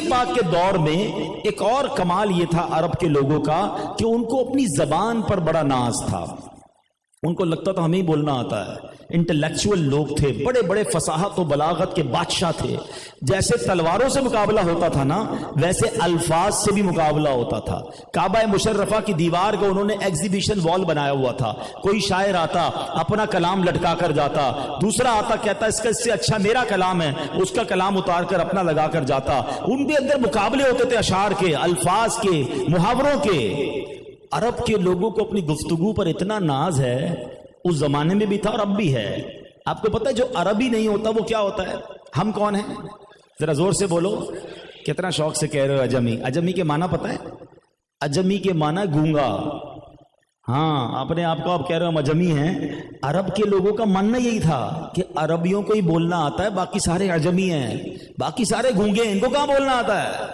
پاک کے دور میں ایک اور کمال یہ تھا عرب کے لوگوں کا کہ ان کو اپنی زبان پر بڑا ناز تھا. ان کو لگتا تھا ہمیں ہی بولنا آتا ہے. انٹلیکچوئل لوگ تھے, بڑے بڑے فصاحت و بلاغت کے بادشاہ تھے. جیسے تلواروں سے مقابلہ ہوتا تھا نا, ویسے الفاظ سے بھی مقابلہ ہوتا تھا. کعبہ مشرفہ کی دیوار کو انہوں نے ایگزیبیشن وال بنایا ہوا تھا. کوئی شاعر آتا اپنا کلام لٹکا کر جاتا, دوسرا آتا کہتا اس سے اچھا میرا کلام ہے, اس کا کلام اتار کر اپنا لگا کر جاتا. ان کے اندر مقابلے ہوتے تھے اشعار کے, الفاظ کے, محاوروں کے. عرب کے لوگوں کو اپنی گفتگو پر اتنا ناز ہے, اس زمانے میں بھی تھا اور اب بھی ہے. آپ کو پتہ ہے جو عربی نہیں ہوتا وہ کیا ہوتا ہے؟ ہم کون ہیں؟ ذرا زور سے بولو. کتنا شوق سے کہہ رہے ہو اجمی. اجمی کے معنی پتہ ہے؟ اجمی کے معنی گونگا. ہاں, اپنے آپ کو آپ کہہ رہے ہو ہم اجمی ہیں. عرب کے لوگوں کا ماننا یہی تھا کہ عربیوں کو ہی بولنا آتا ہے, باقی سارے اجمی ہیں, باقی سارے گونگے ہیں, ان کو کہاں بولنا آتا ہے.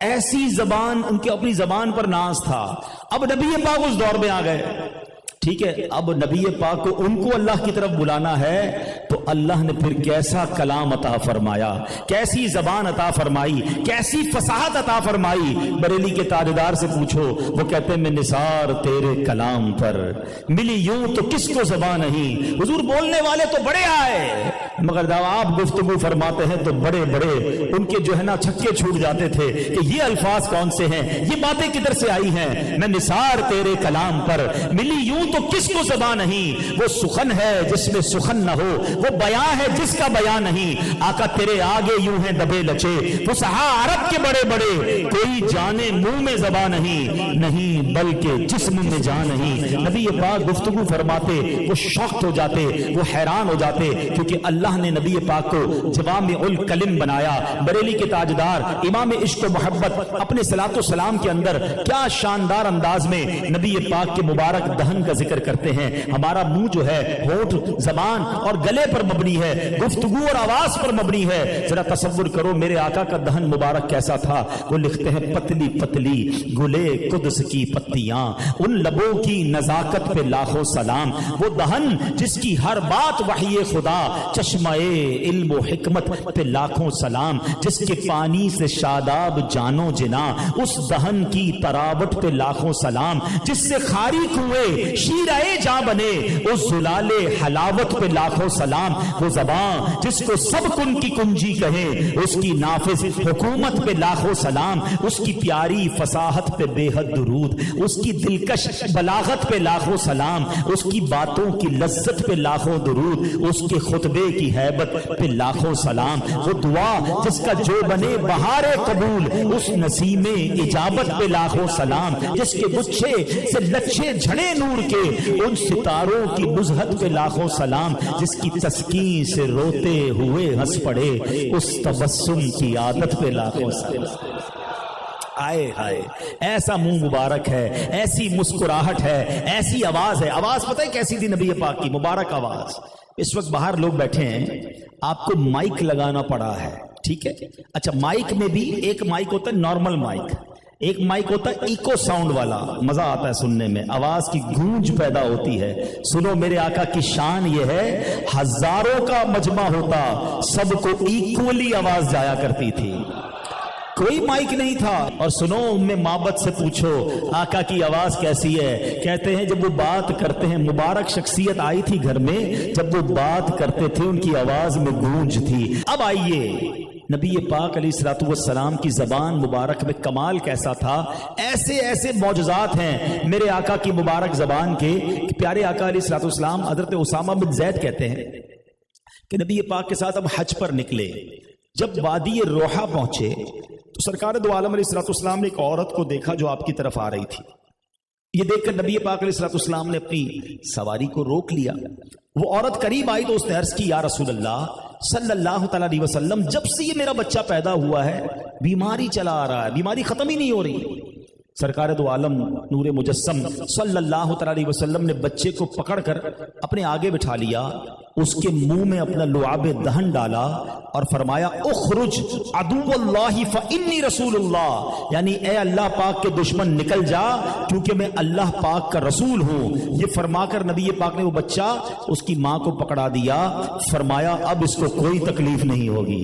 ایسی زبان, ان کے اپنی زبان پر ناز تھا. اب نبی پاک اس دور میں آ گئے, ٹھیک ہے. اب نبی پاک کو ان کو اللہ کی طرف بلانا ہے تو اللہ نے پھر کیسا کلام عطا فرمایا, کیسی زبان عطا فرمائی, کیسی فصاحت عطا فرمائی. بریلی کے تاجدار سے پوچھو, وہ کہتے ہیں میں نثار تیرے کلام پر, ملی یوں تو کس کو زبان نہیں. حضور بولنے والے تو بڑے آئے, مگر جب آپ گفتگو فرماتے ہیں تو بڑے بڑے ان کے جو ہے نا چھکے چھوٹ جاتے تھے کہ یہ الفاظ کون سے ہیں, یہ باتیں کدھر سے آئی ہیں. میں نثار تیرے کلام پر, ملی یوں تو کس کو زبان نہیں. وہ سخن ہے جس میں سخن نہ ہو, وہ بیان ہے جس کا بیان نہیں. آقا تیرے آگے یوں ہیں دبے لچے, فصحا عرب کے بڑے بڑے, کوئی جانے منہ میں زبان نہیں, نہیں بلکہ جسم میں جان نہیں. نبی پاک گفتگو فرماتے وہ شوق ہو جاتے, وہ حیران ہو جاتے, کیونکہ اللہ نے نبی پاک کو جوامع الکلم بنایا. بریلی کے تاجدار امام عشق و محبت اپنے صلاۃ و سلام کے اندر کیا شاندار انداز میں نبی پاک کے مبارک دہن کا ذکر کرتے ہیں. ہمارا منہ جو ہے ہونٹ, زبان اور گلے پر مبنی ہے, گفتگو اور آواز پر مبنی ہے. ذرا تصور کرو میرے آقا کا دہن مبارک کیسا تھا. وہ لکھتے ہیں پتلی پتلی گلے قدس کی پتیاں, ان لبوں کی نزاکت پہ لاکھوں سلام. وہ دہن جس کی ہر بات وحی خدا, چشمہ علم و حکمت پہ لاکھوں سلام. جس کے پانی سے شاداب جانو جنا, اس دہن کی تراوٹ پہ لاکھوں سلام. جس سے خاری کنویں شیرائے جاں بنے, اس زلال حلاوت پہ لاکھوں سلام. وہ زبان جس کو سب کن کی کنجی کہیں, اس کی نافذ حکومت پہ لاکھوں سلام. اس کی پیاری فصاحت پہ بے حد درود, اس کی دلکش بلاغت پہ لاکھوں سلام. اس کی باتوں کی لذت پہ لاکھوں درود, اس کے خطبے کی ہیبت پہ لاکھوں سلام. وہ دعا جس کا جو بنے بہار قبول, اس نسیم اجابت پہ لاکھوں سلام. جس کے گچھے سے لچھے جھڑے نور کے, ان ستاروں کی نزہت پہ لاکھوں سلام. جس کی تسکین سے روتے ہوئے ہنس پڑے, اس تبسم کی عادت پہ لاکھوں سلام. آئے ہائے, ایسا منہ مبارک ہے, ایسی مسکراہٹ ہے, ایسی آواز ہے. آواز پتہ ہے کیسی تھی نبی پاک کی مبارک آواز. اس وقت باہر لوگ بیٹھے ہیں, آپ کو مائک لگانا پڑا ہے, ٹھیک ہے. اچھا, مائک میں بھی ایک مائک ہوتا ہے نارمل مائک, ایک مائک ہوتا ہے ایکو ساؤنڈ والا, مزہ آتا ہے سننے میں, آواز کی گونج پیدا ہوتی ہے. سنو میرے آقا کی شان یہ ہے, ہزاروں کا مجمع ہوتا, سب کو ایکولی آواز جایا کرتی تھی, کوئی مائک نہیں تھا. اور سنو ام معبد سے پوچھو آقا کی آواز کیسی ہے. کہتے ہیں جب وہ بات کرتے ہیں, مبارک شخصیت آئی تھی گھر میں, جب وہ بات کرتے تھے ان کی آواز میں گونج تھی. اب آئیے نبی پاک علیہ الصلوۃ والسلام کی زبان مبارک میں کمال کیسا تھا. ایسے ایسے معجزات ہیں میرے آقا کی مبارک زبان کے کہ پیارے آقا علیہ الصلوۃ والسلام حضرت اسامہ بن زید کہتے ہیں کہ نبی پاک کے ساتھ اب حج پر نکلے. جب وادی روحا پہنچے تو سرکار دو عالم علیہ الصلوۃ والسلام نے ایک عورت کو دیکھا جو آپ کی طرف آ رہی تھی. یہ دیکھ کر نبی پاک علیہ الصلوۃ والسلام نے اپنی سواری کو روک لیا. وہ عورت قریب آئی تو اس نے عرض کی, یا رسول اللہ صلی اللہ تعالی علیہ وسلم, جب سے یہ میرا بچہ پیدا ہوا ہے بیماری چلا آ رہا ہے, بیماری ختم ہی نہیں ہو رہی. سرکار دو عالم نور مجسم صلی اللہ تعالی علیہ وسلم نے بچے کو پکڑ کر اپنے آگے بٹھا لیا, اس کے منہ میں اپنا لعاب دہن ڈالا اور فرمایا اخرج عدو اللہ فانی رسول اللہ, یعنی اے اللہ پاک کے دشمن نکل جا کیونکہ میں اللہ پاک کا رسول ہوں. یہ فرما کر نبی پاک نے وہ بچہ اس کی ماں کو پکڑا دیا, فرمایا اب اس کو کوئی تکلیف نہیں ہوگی,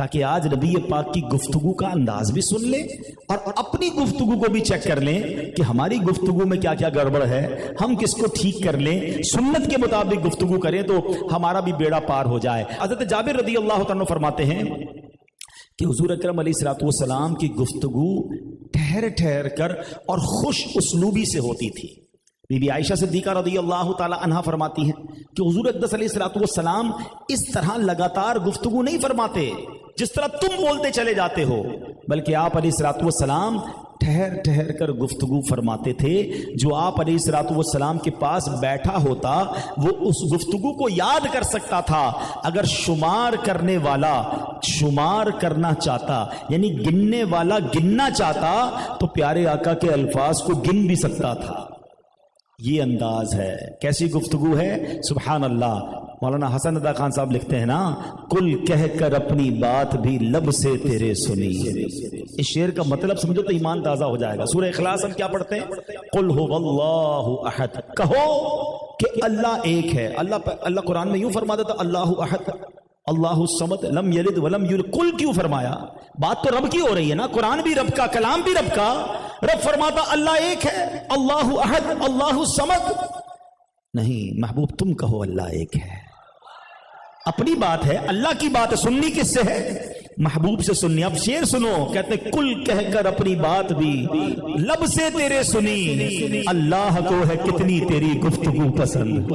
تاکہ آج نبی پاک کی گفتگو کا انداز بھی سن لیں اور اپنی گفتگو کو بھی چیک کر لیں کہ ہماری گفتگو میں کیا کیا گڑبڑ ہے، ہم کس کو ٹھیک کر لیں، سنت کے مطابق گفتگو کریں تو ہمارا بھی بیڑا پار ہو جائے۔ حضرت جابر رضی اللہ تعالیٰ فرماتے ہیں کہ حضور اکرم علیہ الصلوۃ والسلام کی گفتگو ٹھہر ٹھہر کر اور خوش اسلوبی سے ہوتی تھی۔ بی بی عائشہ صدیقہ رضی اللہ تعالی عنہا فرماتی ہیں کہ حضور اقدس علیہ الصلوۃ والسلام اس طرح لگاتار گفتگو نہیں فرماتے جس طرح تم بولتے چلے جاتے ہو، بلکہ آپ علیہ الصلوۃ والسلام ٹھہر ٹھہر کر گفتگو فرماتے تھے۔ جو آپ علیہ الصلوۃ والسلام کے پاس بیٹھا ہوتا وہ اس گفتگو کو یاد کر سکتا تھا۔ اگر شمار کرنے والا شمار کرنا چاہتا، یعنی گننے والا گننا چاہتا، تو پیارے آقا کے الفاظ کو گن بھی سکتا تھا۔ یہ انداز ہے، کیسی گفتگو ہے، سبحان اللہ۔ مولانا حسن ادا خان صاحب لکھتے ہیں نا، کل کہہ کر اپنی بات بھی لب سے تیرے سنی۔ اس شعر کا مطلب سمجھو تو ایمان تازہ ہو جائے گا۔ سورہ اخلاص ہم کیا پڑھتے ہیں؟ قل هو اللہ احد، کہو کہ اللہ ایک ہے۔ اللہ قرآن میں یوں فرما دیتا اللہ احد اللہ الصمد لم یلد ولم یولد۔ کل کیوں فرمایا؟ بات تو رب کی ہو رہی ہے نا، قرآن بھی رب کا، کلام بھی رب کا۔ رب فرماتا اللہ ایک ہے، اللہ احد اللہ الصمد۔ نہیں محبوب تم کہو اللہ ایک ہے۔ اپنی بات ہے، اللہ کی بات ہے، سننی کس سے ہے؟ محبوب سے سننی۔ اب شعر سنو، کہتے کل کہہ کر اپنی بات بھی لب سے تیرے سنی، اللہ کو ہے کتنی تیری گفتگو پسند۔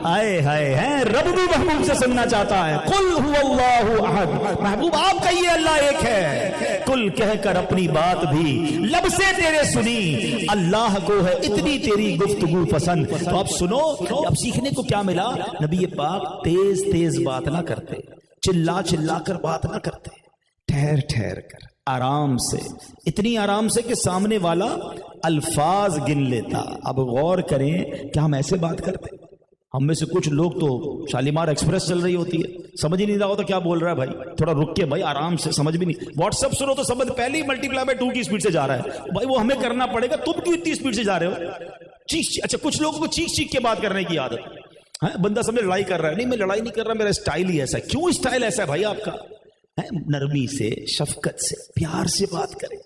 آئے ہائے ہیں، رب بھی محبوب سے سننا چاہتا ہے۔ قل هو اللہ احد، محبوب آپ کہیے اللہ ایک ہے۔ کل کہہ کر اپنی بات بھی لب سے تیرے سنی، اللہ کو ہے اتنی تیری گفتگو پسند۔ تو اب سنو، اب سیکھنے کو کیا ملا؟ نبی پاک تیز تیز بات نہ کرتے، چلا چلا کر بات نہ کرتے، ٹھہر ٹھہر کر آرام سے، اتنی آرام سے کہ سامنے والا الفاظ گن لیتا۔ اب غور کریں کہ ہم ایسے بات کرتے، ہم میں سے کچھ لوگ تو شالیمار ایکسپریس چل رہی ہوتی ہے، سمجھ ہی نہیں رہا ہوتا کیا بول رہا ہے بھائی، تھوڑا رک کے بھائی آرام سے، سمجھ بھی نہیں۔ واٹس ایپ سنو تو سمجھ پہلے ہی ملٹی پلائی بائی 2 کی سپیڈ سے جا رہا ہے بھائی، وہ ہمیں کرنا پڑے گا، تم کیوں اتنی سپیڈ سے جا رہے ہو؟ اچھا کچھ لوگوں کو چیخ چیخ کے بات کرنے کی عادت ہے، بندہ سمجھے لڑائی کر رہا ہے، نہیں میں لڑائی نہیں کر رہا، میرا اسٹائل ہی ایسا ہے۔ کیوں اسٹائل ایسا ہے بھائی آپ کا؟ نرمی سے، شفقت سے، پیار سے بات کریں،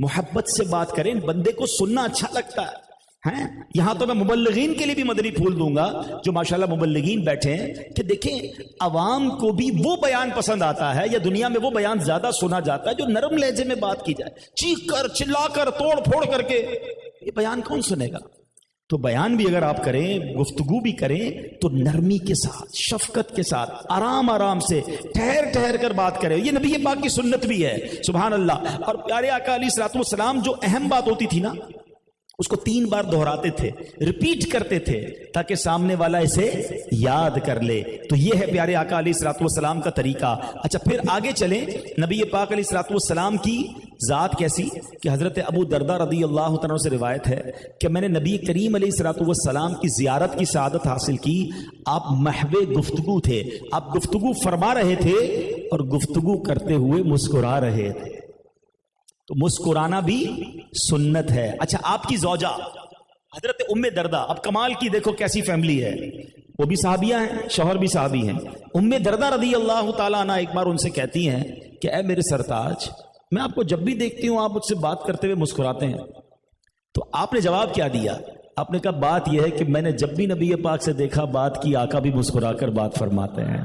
محبت سے بات کریں، بندے کو سننا اچھا لگتا ہے۔ یہاں تو میں مبلغین کے لیے بھی مدنی پھول دوں گا جو ماشاءاللہ مبلغین بیٹھے ہیں، کہ دیکھیں عوام کو بھی وہ بیان پسند آتا ہے، یا دنیا میں وہ بیان زیادہ سنا جاتا ہے جو نرم لہجے میں بات کی جائے، چیخ کر چلا کر توڑ پھوڑ کر کے یہ بیان کون سنے گا؟ تو بیان بھی اگر آپ کریں، گفتگو بھی کریں تو نرمی کے ساتھ، شفقت کے ساتھ، آرام آرام سے ٹھہر ٹھہر کر بات کریں۔ یہ نبی پاک کی سنت بھی ہے، سبحان اللہ۔ اور پیارے آقا علیہ الصلوۃ والسلام جو اہم بات ہوتی تھی نا، اس کو 3 بار دہراتے تھے، ریپیٹ کرتے تھے تاکہ سامنے والا اسے یاد کر لے۔ تو یہ ہے پیارے آقا علیہ الصلوۃ والسلام کا طریقہ۔ اچھا پھر آگے چلیں، نبی پاک علیہ الصلوۃ والسلام کی ذات کیسی کہ حضرت ابو دردہ رضی اللہ تعالیٰ سے روایت ہے کہ میں نے نبی کریم علیہ الصلوۃ والسلام کی زیارت کی سعادت حاصل کی۔ آپ محو گفتگو تھے، آپ گفتگو فرما رہے تھے اور گفتگو کرتے ہوئے مسکرا رہے تھے۔ تو مسکرانا بھی سنت ہے۔ اچھا آپ کی زوجہ حضرت ام دردہ، اب کمال کی دیکھو کیسی فیملی ہے، وہ بھی صحابیہ ہیں، شوہر بھی صحابی ہیں۔ ام دردہ رضی اللہ تعالیٰ عنہ ایک بار ان سے کہتی ہیں کہ اے میرے سرتاج، میں آپ کو جب بھی دیکھتی ہوں آپ مجھ سے بات کرتے ہوئے مسکراتے ہیں۔ تو آپ نے جواب کیا دیا؟ آپ نے کہا بات یہ ہے کہ میں نے جب بھی نبی پاک سے دیکھا، بات کی، آقا بھی مسکرا کر بات فرماتے ہیں۔